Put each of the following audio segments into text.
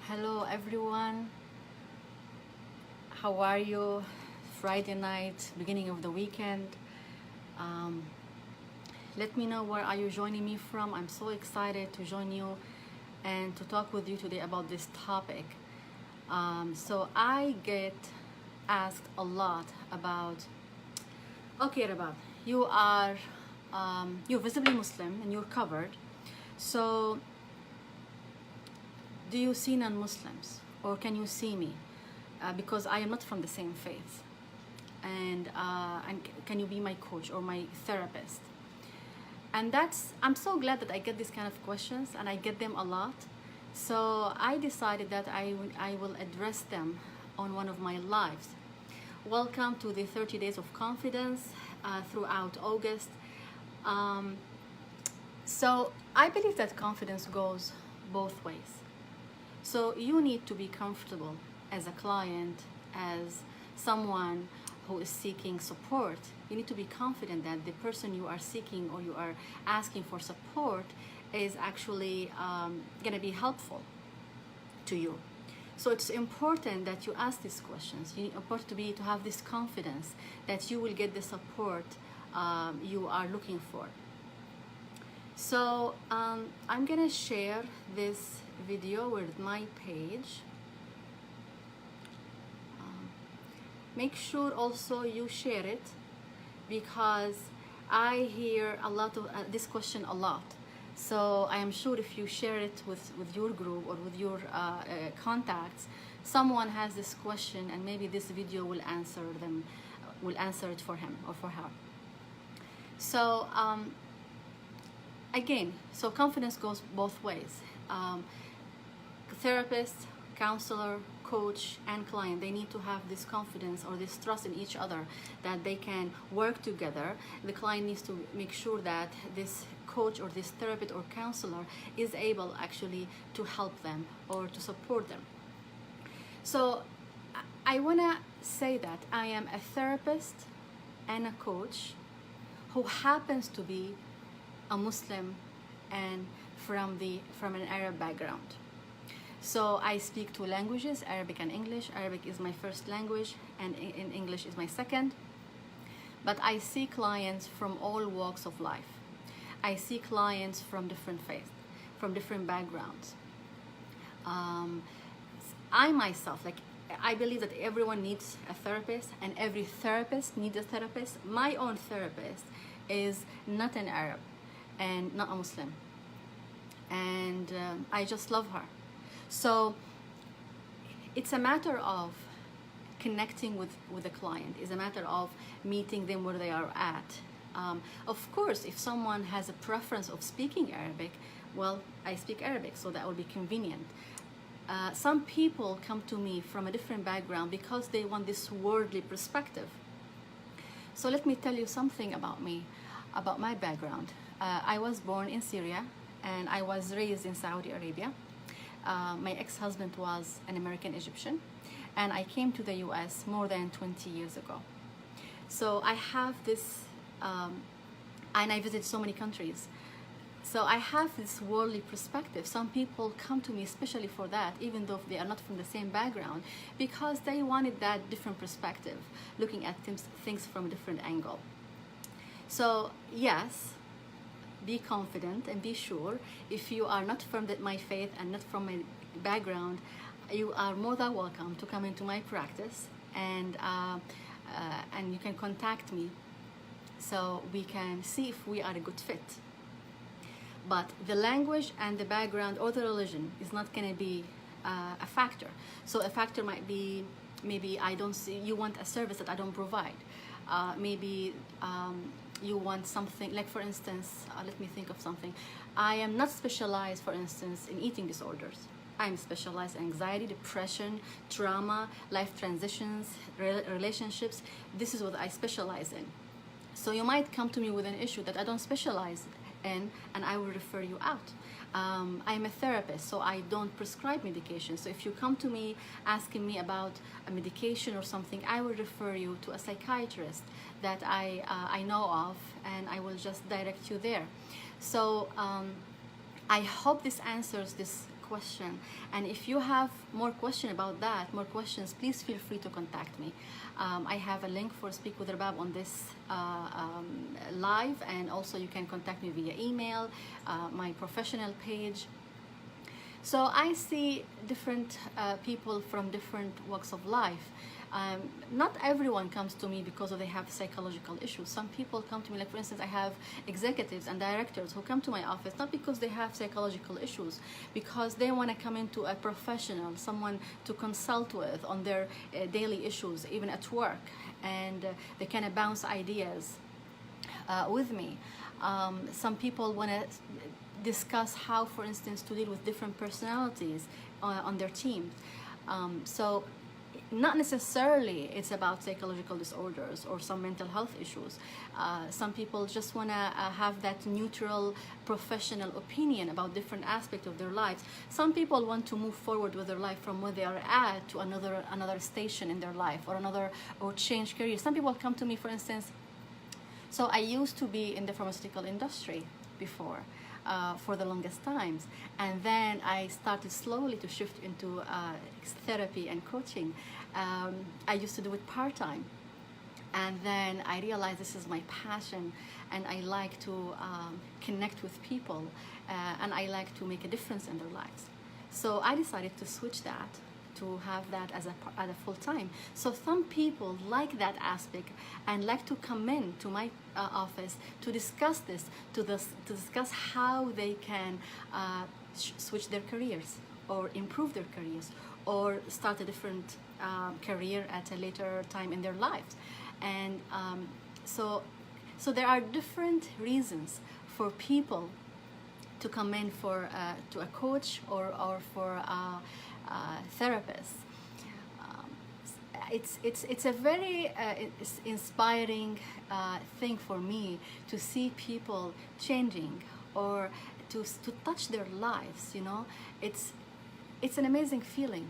Hello everyone, how are you? Friday night, beginning of the weekend. Um, Let me know where are you joining me from. I'm so excited to join you and to talk with you today about this topic. So I get asked a lot about, okay Rabab, you're visibly Muslim and you're covered. So do you see non-Muslims or can you see me? Because I am not from the same faith. And can you be my coach or my therapist? And I'm so glad that I get these kind of questions and I get them a lot. So I decided that I will address them on one of my lives. Welcome to the 30 Days of Confidence throughout August. So I believe that confidence goes both ways. So you need to be comfortable as a client, as someone who is seeking support. You need to be confident that the person you are seeking or you are asking for support is actually going to be helpful to you. So it's important that you ask these questions. It's important to have this confidence that you will get the support you are looking for. So I'm gonna share this video with my page. Make sure also you share it because I hear a lot of this question a lot. So I am sure if you share it with your group or with your contacts, someone has this question and maybe this video will answer it for him or for her. So again, so confidence goes both ways. Therapist, counselor, coach, and client, they need to have this confidence or this trust in each other that they can work together. The client needs to make sure that this coach or this therapist or counselor is able actually to help them or to support them. So I want to say that I am a therapist and a coach who happens to be a Muslim and from an Arab background. So I speak two languages, Arabic and English. Arabic is my first language and in English is my second. But I see clients from all walks of life. I see clients from different faiths, from different backgrounds. I myself, I believe that everyone needs a therapist and every therapist needs a therapist. My own therapist is not an Arab and not a Muslim. And I just love her. So it's a matter of connecting with the client. It's a matter of meeting them where they are at. Of course, if someone has a preference of speaking Arabic, well, I speak Arabic, so that will be convenient. Some people come to me from a different background because they want this worldly perspective. So let me tell you something about me, about my background. I was born in Syria and I was raised in Saudi Arabia. My ex-husband was an American Egyptian and I came to the US more than 20 years ago. So I have this, and I visited so many countries. So I have this worldly perspective. Some people come to me especially for that, even though they are not from the same background, because they wanted that different perspective, looking at things from a different angle. So yes, be confident and be sure. If you are not from my faith and not from my background, you are more than welcome to come into my practice and you can contact me so we can see if we are a good fit. But the language and the background or the religion is not going to be a factor. So a factor might be, maybe you want a service that I don't provide. Maybe you want something, like for instance, let me think of something. I am not specialized, for instance, in eating disorders. I'm specialized in anxiety, depression, trauma, life transitions, relationships. This is what I specialize in. So you might come to me with an issue that I don't specialize in, and I will refer you out. I'm a therapist, so I don't prescribe medication. So if you come to me asking me about a medication or something, I will refer you to a psychiatrist that I know of, and I will just direct you there. So I hope this answers this question. And if you have more questions about that, more questions, please feel free to contact me. I have a link for Speak with Rabab on this live, and also you can contact me via email, my professional page. So I see different people from different walks of life. Not everyone comes to me because they have psychological issues. Some people come to me, like for instance, I have executives and directors who come to my office not because they have psychological issues, because they want to come into a professional, someone to consult with on their daily issues, even at work, and they kind of bounce ideas with me. Some people want to discuss how, for instance, to deal with different personalities on their team. So not necessarily it's about psychological disorders or some mental health issues. Some people just want to have that neutral professional opinion about different aspects of their lives. Some people want to move forward with their life from where they are at to another station in their life, or change career. Some people come to me, for instance, so I used to be in the pharmaceutical industry before. For the longest times, and then I started slowly to shift into therapy and coaching. I used to do it part-time, and then I realized this is my passion, and I like to connect with people, and I like to make a difference in their lives. So I decided to switch that, to have that as a full-time. So some people like that aspect and like to come in to my office to discuss this, to discuss how they can switch their careers or improve their careers or start a different career at a later time in their lives. And so there are different reasons for people to come in for to a coach or for therapists. It's a very inspiring thing for me to see people changing or to touch their lives. You know, it's an amazing feeling.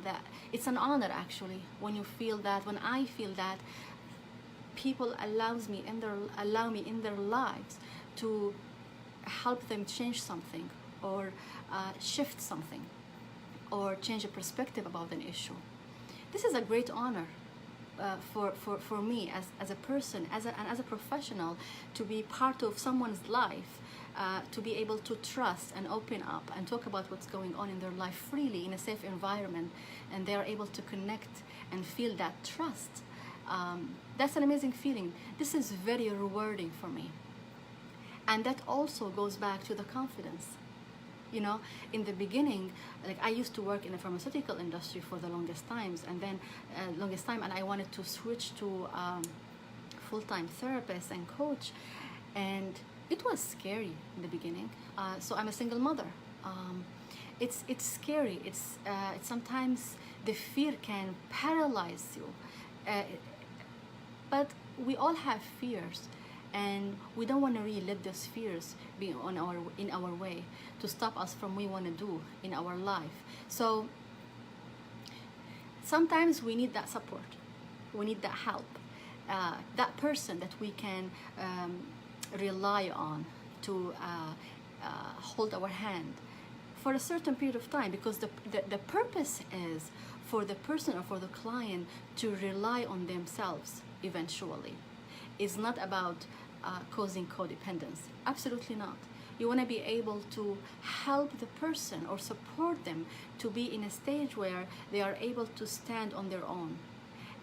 That it's an honor actually when I feel that people allow me in their lives to help them change something or shift something or change a perspective about an issue. This is a great honor for me as a person, and as a professional, to be part of someone's life, to be able to trust and open up and talk about what's going on in their life freely in a safe environment, and they are able to connect and feel that trust. That's an amazing feeling. This is very rewarding for me. And that also goes back to the confidence. You know, in the beginning, like I used to work in the pharmaceutical industry for the longest times, and then and I wanted to switch to full-time therapist and coach, and it was scary in the beginning. So I'm a single mother. It's scary. It's sometimes the fear can paralyze you, but we all have fears. And we don't want to really let those fears be in our way to stop us from what we want to do in our life. So sometimes we need that support, we need that help, that person that we can rely on to hold our hand for a certain period of time, because the purpose is for the person or for the client to rely on themselves eventually. It's not about causing codependence. Absolutely not. You want to be able to help the person or support them to be in a stage where they are able to stand on their own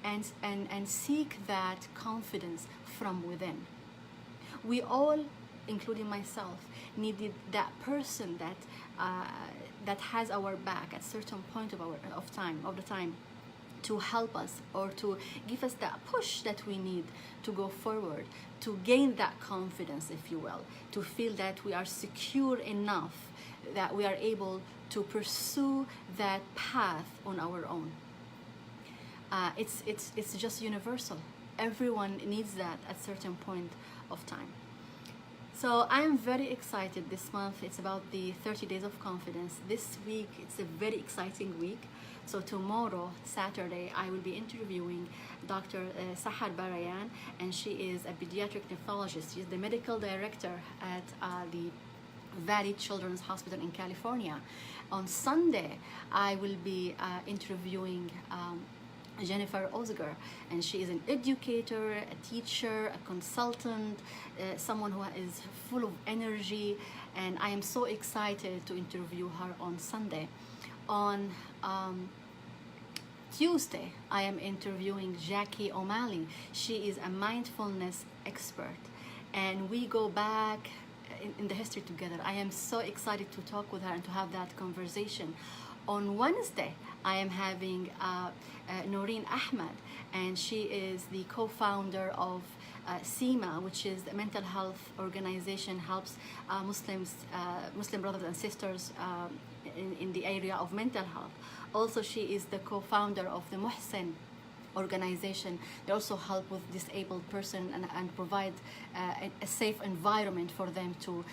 and seek that confidence from within. We all, including myself, needed that person that has our back at certain point of the time to help us or to give us that push that we need to go forward, to gain that confidence, if you will, to feel that we are secure enough, that we are able to pursue that path on our own. It's just universal. Everyone needs that at certain point of time. So I am very excited this month. It's about the 30 days of confidence. This week, it's a very exciting week. So tomorrow, Saturday, I will be interviewing Dr. Sahar Barayan, and she is a pediatric nephrologist. She's the medical director at the Valley Children's Hospital in California. On Sunday, I will be interviewing Jennifer Osger, and she is an educator, a teacher, a consultant, someone who is full of energy, and I am so excited to interview her on Sunday. On Tuesday, I am interviewing Jackie O'Malley. She is a mindfulness expert, and we go back in the history together. I am so excited to talk with her and to have that conversation. On Wednesday, I am having Noreen Ahmed, and she is the co-founder of SEMA, which is the mental health organization, helps Muslim brothers and sisters in the area of mental health. Also, she is the co-founder of the Muhsin organization. They also help with disabled person and provide a safe environment for them to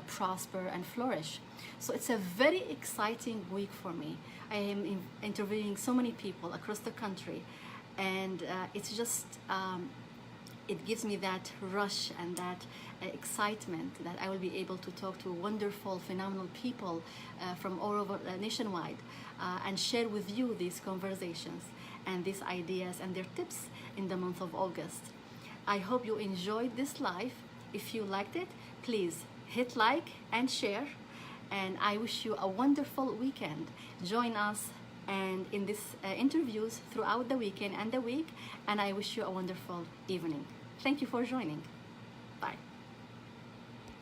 prosper and flourish. So it's a very exciting week for me. I am interviewing so many people across the country, and it's just it gives me that rush and that excitement that I will be able to talk to wonderful, phenomenal people from all over nationwide and share with you these conversations and these ideas and their tips in the month of August. I hope you enjoyed this live. If you liked it, please hit like and share, and I wish you a wonderful weekend. Join us and in these interviews throughout the weekend and the week, and I wish you a wonderful evening. Thank you for joining.